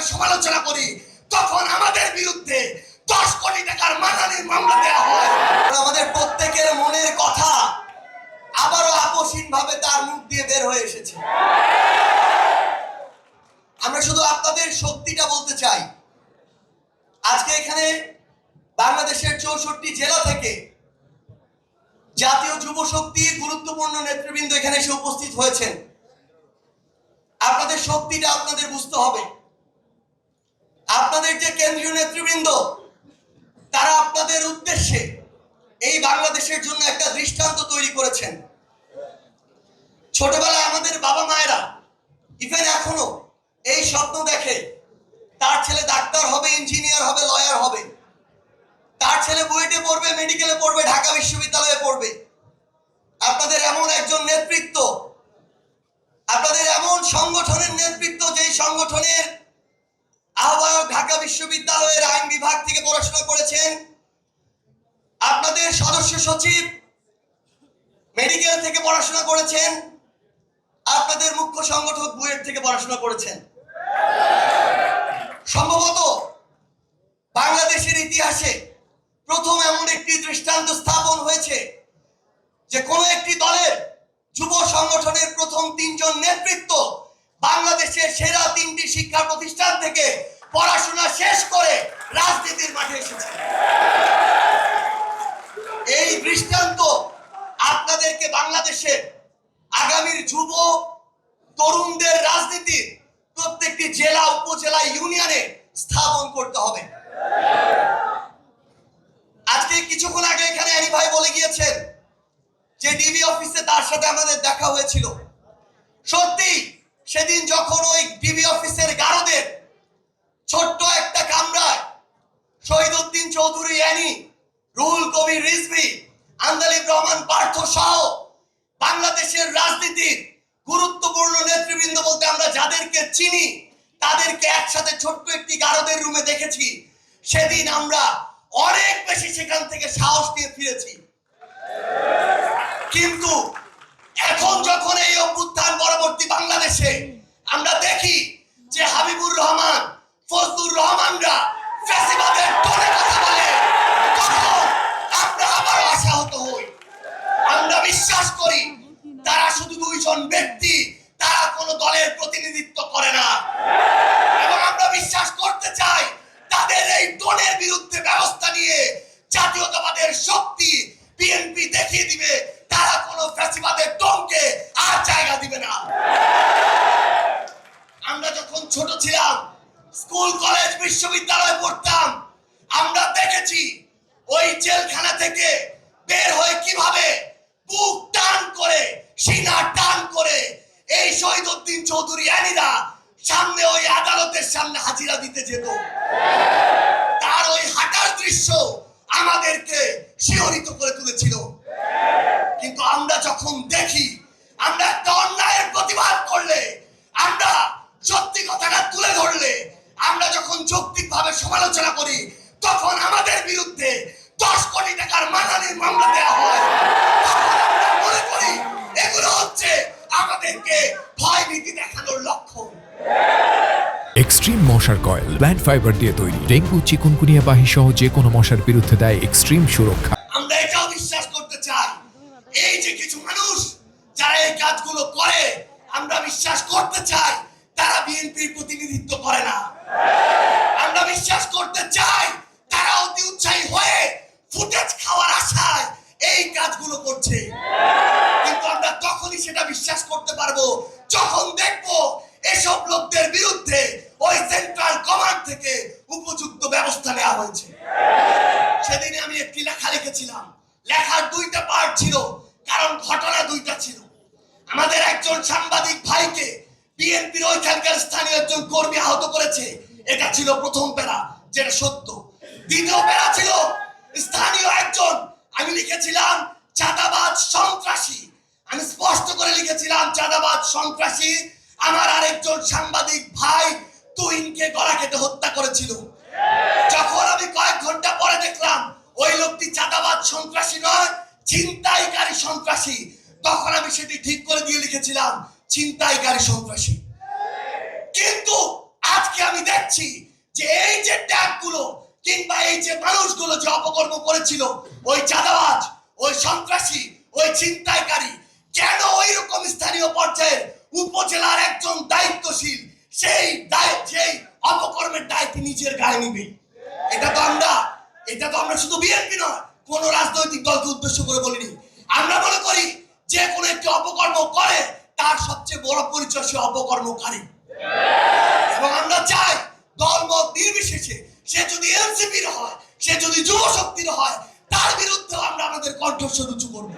ভাবে সমালোচনা করি তখন আমাদের বিরুদ্ধে 10 কোটি টাকার মানহানির মামলা দেওয়া হয়। আমাদের প্রত্যেকের মনের কথা আবারও আকস্মিক ভাবে তার মুখ দিয়ে বের হয়ে এসেছে। আমরা শুধু আপনাদের শক্তিটা বলতে চাই। আজকে এখানে বাংলাদেশের 64 জেলা থেকে জাতীয় যুব শক্তির গুরুত্বপূর্ণ নেতৃবৃন্দ এখানে এসে উপস্থিত হয়েছেন। আপনাদের শক্তিটা আপনাদের বুঝতে হবে। আপনাদের যে কেন্দ্রীয় নেতৃবৃন্দ তারা আপনাদের উদ্দেশ্যে এই বাংলাদেশের জন্য একটা দৃষ্টান্ত তৈরি করেছেন। ছোটবেলায় আমাদের বাবা মায়েরা ইভেন এখনো এই স্বপ্ন দেখে তার ছেলে ডাক্তার হবে, ইঞ্জিনিয়ার হবে, লয়ার হবে, তার ছেলে বুয়েটে পড়বে, মেডিকেলে পড়বে, ঢাকা বিশ্ববিদ্যালয়ে পড়বে। আপনাদের এমন একজন নেতৃত্ব, আপনাদের এমন সংগঠনের নেতৃত্ব যেই সংগঠনের আহ্বায়ক ঢাকা বিশ্ববিদ্যালয়ের আইন বিভাগ থেকে পড়াশোনা করেছেন, আপনাদের সদস্য সচিব মেডিকেল থেকে পড়াশোনা করেছেন, আপনাদের মুখ্য সংগঠক বুয়েট থেকে পড়াশোনা করেছেন। সম্ভবত বাংলাদেশের ইতিহাসে প্রথম এমন একটি দৃষ্টান্ত স্থাপন হয়েছে যে কোন একটি দলের যুব সংগঠনের প্রথম 3 জন নেতৃত্ব বাংলাদেশের সেরা 3টি শিক্ষা প্রতিষ্ঠান থেকে পড়াশোনা শেষ করে রাজনীতির মাঠে এসেছে। এই দৃষ্টান্ত আপনাদেরকে বাংলাদেশের আগামীর যুব তরুণদের রাজনীতির প্রত্যেকটি জেলা, উপজেলা, ইউনিয়নে স্থাপন করতে হবে। আজকে কিছুক্ষণ আগে এখানে আনি ভাই বলে গিয়েছেন যে ডিবি অফিসে তার সাথে আমাদের দেখা হয়েছিল। সত্যি সেদিন যখন ওই ডিবি অফিসের গারদের ছোট্ট একটা কামরায় শহীদউদ্দিন চৌধুরী অ্যানি, রুহুল কবির রিজভী, আন্দালিব রহমান পার্থ সহ বাংলাদেশের রাজনীতির গুরুত্বপূর্ণ নেতৃবৃন্দ বলতে আমরা যাদেরকে চিনি তাদেরকে একসাথে ছোট্ট একটি গারদের রুমে দেখেছি, সেদিন আমরা অনেক বেশি সেখান থেকে সাহস নিয়ে ফিরেছি। কিন্তু এখন যখন এই অভ্যুত্থান পরবর্তী বাংলাদেশে আমরা দেখি যে হাবিবুর রহমান, ফজলুর রহমানরা ফ্যাসিবাদের টোনে কথা বলে, তখন আমরা আবার আশাহত হই। আমরা বিশ্বাস করি তারা শুধু 2 জন ব্যক্তি, তারা কোনো দলের প্রতিনিধিত্ব করে না, এবং আমরা বিশ্বাস করতে চাই তাদের এই টোনের বিরুদ্ধে ব্যবস্থা নিয়ে জাতীয়তাবাদের শক্তি বিএনপি দেখিয়ে দিবে তারা কোনো ফ্যাসিবাদের টোনকে আর জায়গা দিবে না। আমরা যখন ছোট ছিলাম, স্কুল, কলেজ, বিশ্ববিদ্যালয়ে পড়তাম, আমরা দেখেছি ওই জেলখানা থেকে বের হয়ে কিভাবে বুক টান করে, সিনা টান করে এই শহীদউদ্দিন চৌধুরী অ্যানিরা সামনে ওই আদালতের সামনে হাজিরা দিতে যেত। তার ওই হাঁটার দৃশ্য আমাদেরকে শিহরিত করে তুলেছিল। কিন্তু আমরা যখন দেখি আমরা একটা অন্যায়ের প্রতিবাদ করলে, আমরা সত্যি কথাটা তুলে ধরলে, আমরা যখন যৌক্তিকভাবে সমালোচনা করি তখন আমাদের বিরুদ্ধে 10 কোটি টাকার মানহানির মামলা দেওয়া হয়। তখন আমরা মনে করি এগুলো হচ্ছে আমাদেরকে ভয় ভীতি দেখানোর লক্ষণ। এক্সট্রিম মশার কয়েল প্ল্যান্ট ফাইবার দিয়ে তৈরি, ডেঙ্গু, চিকুনগুনিয়া বাহি সহ যে কোনো মশার বিরুদ্ধে দেয় এক্সট্রিম সুরক্ষা। আমরা এটাও বিশ্বাস করতে চাই এই যে কিছু মানুষ যারা এই কাজগুলো করে, আমরা বিশ্বাস করতে চাই তারা বিএনপির প্রতিনিধিত্ব করে না। আমরা বিশ্বাস করতে চাই তারা অতি উৎসাহী হয়ে ফুটেজ খাওয়ার আশায় এই কাজগুলো করছে। কিন্তু আমরা তখনই সেটা বিশ্বাস করতে পারবো যখন দেখবো এসব লোকদের বিরুদ্ধে ওই সেন্ট্রাল কমান্ড থেকে উপযুক্ত ব্যবস্থা নেওয়া হয়েছে। সেদিনে আমি একটি লেখা লিখেছিলাম। লেখার 2টা পার্ট ছিল, কারণ ঘটনা 2টা ছিল। আমাদের একজন সাংবাদিক ভাইকে বিএনপির ওইখানকার স্থানীয় একজন কর্মী আহত করেছে, এটা ছিল প্রথম প্যারা, যেটা সত্য। দ্বিতীয় প্যারা ছিল স্থানীয় একজন, আমি লিখেছিলাম চাঁদাবাজ সন্ত্রাসী। আমি স্পষ্ট করে লিখেছিলাম চাঁদাবাজ সন্ত্রাসী আমার আরেকজন সাংবাদিক ভাই তুহিনকে গলা কেটে হত্যা করেছিল। যখন আমি কয়েক ঘন্টা পরে দেখলাম ওই লোকটি চাঁদাবাজ সন্ত্রাসী নয়, ছিনতাইকারী সন্ত্রাসী, তখন আমি সেটি ঠিক করে দিয়ে লিখেছিলাম ছিনতাইকারী সন্ত্রাসী। কিন্তু আজকে আজকে আমি দেখছি যে এই যে ট্যাগগুলো কিংবা এই যে মানুষগুলো যে অপকর্ম করেছিল, ওই চাঁদাবাজ, ওই সন্ত্রাসী, ওই ছিনতাইকারী, কেন ওই রকম স্থানীয় পর্যায়ে উপজেলার একজন দায়িত্বশীল সেই অপকর্মের দায়িত্ব নিজের গায়ে নিবে? এটা তো আমরা শুধু বিএনপি নয়, কোন রাজনৈতিক দলকে উদ্দেশ্য করে বলিনি। আমরা মনে করি যে কোনো একটি অপকর্ম করে তার সবচেয়ে বড় পরিচয় সে অপকর্মকারী। এবং আমরা চাই দলমত নির্বিশেষে সে যদি এনসিপির হয়, সে যদি যুব শক্তির হয়, তার বিরুদ্ধে আমরা আমাদের কণ্ঠস্বর উঁচু করবো।